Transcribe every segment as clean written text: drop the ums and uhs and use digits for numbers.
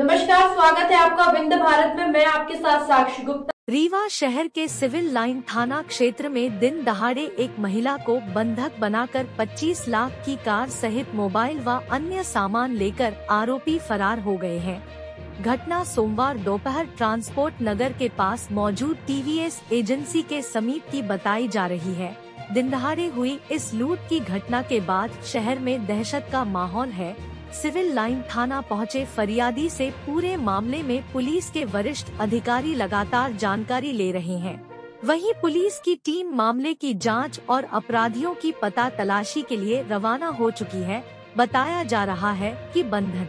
नमस्कार, स्वागत है आपका विंध्य भारत में। मैं आपके साथ साक्षी गुप्ता। रीवा शहर के सिविल लाइन थाना क्षेत्र में दिन दहाड़े एक महिला को बंधक बनाकर 25 लाख की कार सहित मोबाइल व अन्य सामान लेकर आरोपी फरार हो गए हैं। घटना सोमवार दोपहर ट्रांसपोर्ट नगर के पास मौजूद टीवीएस एजेंसी के समीप की बताई जा रही है। दिन दहाड़े हुई इस लूट की घटना के बाद शहर में दहशत का माहौल है। सिविल लाइन थाना पहुंचे फरियादी से पूरे मामले में पुलिस के वरिष्ठ अधिकारी लगातार जानकारी ले रहे हैं। वहीं पुलिस की टीम मामले की जांच और अपराधियों की पता तलाशी के लिए रवाना हो चुकी है। बताया जा रहा है कि बंधन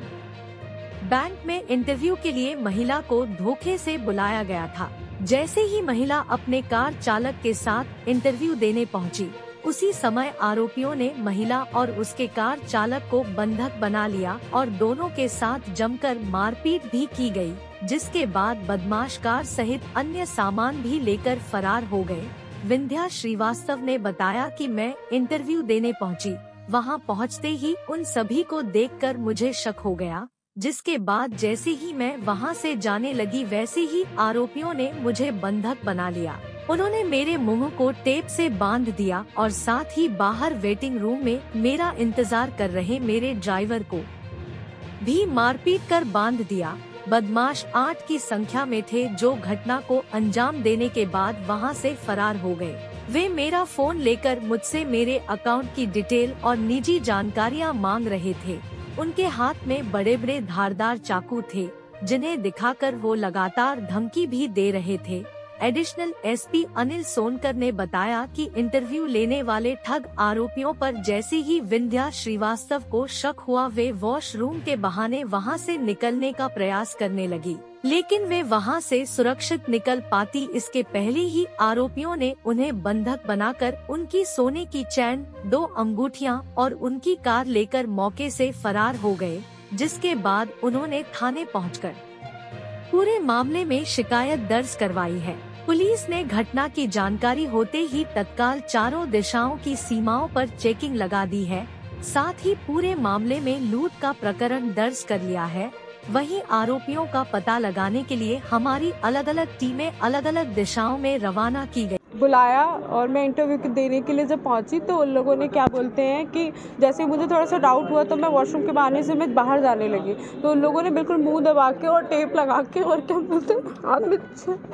बैंक में इंटरव्यू के लिए महिला को धोखे से बुलाया गया था। जैसे ही महिला अपने कार चालक के साथ इंटरव्यू देने पहुंची, उसी समय आरोपियों ने महिला और उसके कार चालक को बंधक बना लिया और दोनों के साथ जमकर मारपीट भी की गई, जिसके बाद बदमाश कार सहित अन्य सामान भी लेकर फरार हो गए। विंध्या श्रीवास्तव ने बताया कि मैं इंटरव्यू देने पहुंची। वहां पहुंचते ही उन सभी को देखकर मुझे शक हो गया, जिसके बाद जैसे ही मैं वहां से जाने लगी वैसे ही आरोपियों ने मुझे बंधक बना लिया। उन्होंने मेरे मुंह को टेप से बांध दिया और साथ ही बाहर वेटिंग रूम में मेरा इंतजार कर रहे मेरे ड्राइवर को भी मारपीट कर बांध दिया। बदमाश 8 की संख्या में थे, जो घटना को अंजाम देने के बाद वहां से फरार हो गए। वे मेरा फोन लेकर मुझसे मेरे अकाउंट की डिटेल और निजी जानकारियां मांग रहे थे। उनके हाथ में बड़े बड़े धारदार चाकू थे, जिन्हें दिखाकर वो लगातार धमकी भी दे रहे थे। एडिशनल एसपी अनिल सोनकर ने बताया कि इंटरव्यू लेने वाले ठग आरोपियों पर जैसे ही विंध्या श्रीवास्तव को शक हुआ, वे वॉशरूम के बहाने वहां से निकलने का प्रयास करने लगी, लेकिन वे वहां से सुरक्षित निकल पाती इसके पहले ही आरोपियों ने उन्हें बंधक बनाकर उनकी सोने की चैन, 2 अंगूठियां और उनकी कार लेकर मौके से फरार हो गए, जिसके बाद उन्होंने थाने पहुंचकर पूरे मामले में शिकायत दर्ज करवाई है। पुलिस ने घटना की जानकारी होते ही तत्काल चारों दिशाओं की सीमाओं पर चेकिंग लगा दी है। साथ ही पूरे मामले में लूट का प्रकरण दर्ज कर लिया है। वहीं आरोपियों का पता लगाने के लिए हमारी अलग अलग टीमें अलग अलग दिशाओं में रवाना की गई। बुलाया और मैं इंटरव्यू देने के लिए जब पहुंची तो उन लोगों ने क्या बोलते हैं कि जैसे मुझे थोड़ा सा डाउट हुआ तो मैं वॉशरूम के बहाने से मैं बाहर जाने लगी, तो उन लोगों ने बिल्कुल मुंह दबा के और टेप लगा के और क्या बोलते हैं हाथ में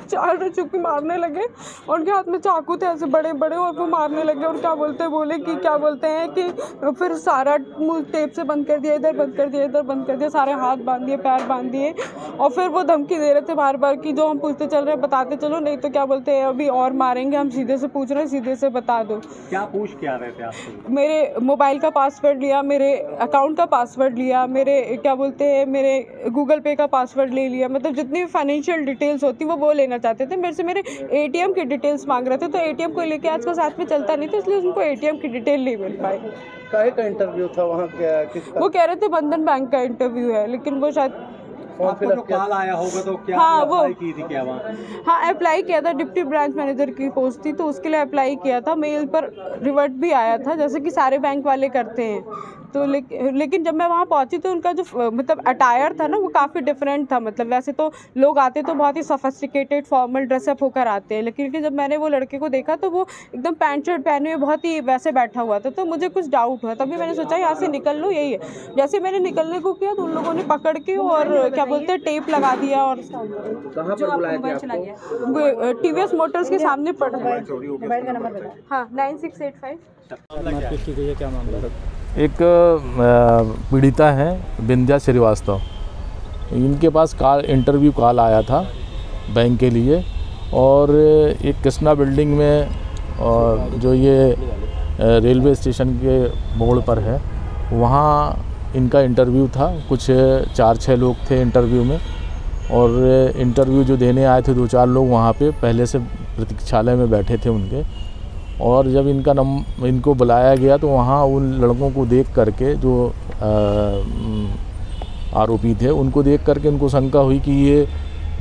4 चुकी मारने लगे और उनके हाथ में चाकू थे ऐसे बड़े बड़े और वो मारने लगे और क्या बोलते हैं बोले कि क्या बोलते हैं कि फिर सारा मुँह टेप से बंद कर दिया, इधर बंद कर दिया, इधर बंद कर दिया, सारे हाथ बांध दिए, पैर बांध दिए और फिर वो धमकी दे रहे थे बार बार कि जो हम पूछते चल रहे हैं बताते चलो, नहीं तो क्या बोलते हैं अभी और मारेंगे, हम सीधे से पूछ रहे हैं, सीधे से बता दो। क्या पूछ के आ रहे थे आपसे? मेरे मोबाइल का पासवर्ड लिया, मेरे अकाउंट का पासवर्ड लिया, मेरे क्या बोलते हैं मेरे गूगल पे का पासवर्ड ले लिया, मतलब जितनी भी फाइनेंशियल डिटेल्स होती वो लेना चाहते थे। मेरे से मेरे एटीएम की डिटेल्स मांग रहे थे, तो एटीएम को लेके आजकल साथ में चलता नहीं था, इसलिए उनको एटीएम की डिटेल नहीं मिल पाई। काहे का इंटरव्यू था वहाँ? किसका? वो कह रहे थे बंधन बैंक का इंटरव्यू है, लेकिन वो शायद आपको जो कॉल आया होगा तो क्या अप्लाई की थी क्या वहाँ? हाँ, अप्लाई किया था, डिप्टी ब्रांच मैनेजर की पोस्ट थी तो उसके लिए अप्लाई किया था। मेल पर रिवर्ट भी आया था, जैसे कि सारे बैंक वाले करते हैं। तो लेकिन जब मैं वहाँ पहुँची तो उनका जो मतलब अटायर था ना वो काफ़ी डिफरेंट था। मतलब वैसे तो लोग आते तो बहुत ही सोफिस्टिकेटेड फॉर्मल ड्रेसअप होकर आते हैं, लेकिन जब मैंने वो लड़के को देखा तो वो एकदम पैंट शर्ट पहने हुए बहुत ही वैसे बैठा हुआ था, तो मुझे कुछ डाउट हुआ। तभी मैंने सोचा यहाँ से निकल लो, यही है। जैसे मैंने निकलने को किया तो उन लोगों ने पकड़ के और क्या बोलते हैं टेप लगा दिया और कहाँ पर बुलाया था? टीवीएस मोटर्स के सामने पड़ रहा है। हाँ, 9685। क्या मामला था? एक पीड़िता है विंध्या श्रीवास्तव, इनके पास इंटरव्यू कॉल आया था बैंक के लिए और एक कृष्णा बिल्डिंग में और जो ये रेलवे स्टेशन के मोड़ पर है वहाँ इनका इंटरव्यू था। कुछ 4-6 लोग थे इंटरव्यू में और इंटरव्यू जो देने आए थे 2-4 लोग वहाँ पे पहले से प्रतीक्षालय में बैठे थे उनके, और जब इनको बुलाया गया तो वहाँ उन लड़कों को देख करके जो आरोपी थे उनको देख करके उनको शंका हुई कि ये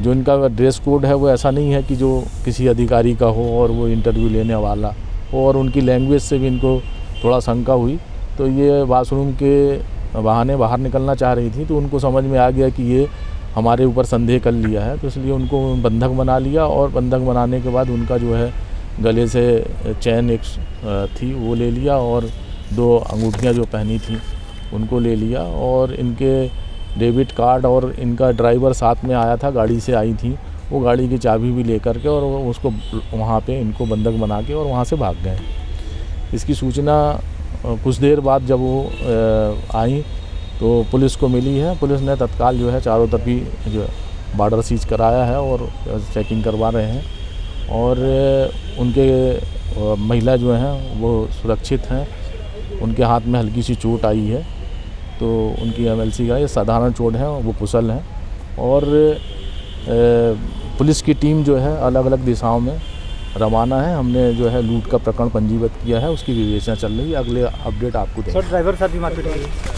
जो इनका ड्रेस कोड है वो ऐसा नहीं है कि जो किसी अधिकारी का हो और वो इंटरव्यू लेने वाला हो, और उनकी लैंग्वेज से भी इनको थोड़ा शंका हुई। तो ये वॉशरूम के बहाने बाहर निकलना चाह रही थी, तो उनको समझ में आ गया कि ये हमारे ऊपर संदेह कर लिया है, तो इसलिए उनको बंधक बना लिया। और बंधक बनाने के बाद उनका जो है गले से चैन एक थी वो ले लिया और 2 अंगूठियाँ जो पहनी थी उनको ले लिया। और इनके डेबिट कार्ड और इनका ड्राइवर साथ में आया था, गाड़ी से आई थी, वो गाड़ी की चाबी भी लेकर के और उसको वहाँ पे इनको बंधक बना के और वहाँ से भाग गए। इसकी सूचना कुछ देर बाद जब वो आई तो पुलिस को मिली है। पुलिस ने तत्काल जो है चारों तरफ ही जो बॉर्डर सीज कराया है और चेकिंग करवा रहे हैं। और उनके महिला जो हैं वो सुरक्षित हैं, उनके हाथ में हल्की सी चोट आई है, तो उनकी MLC का ये साधारण चोट है, वो कुशल हैं। और पुलिस की टीम जो है अलग अलग दिशाओं में रवाना है। हमने जो है लूट का प्रकरण पंजीबद्ध किया है, उसकी विवेचना चल रही है। अगले अपडेट आपको देंगे। सर ड्राइवर साथ भी मारपीट हुई है।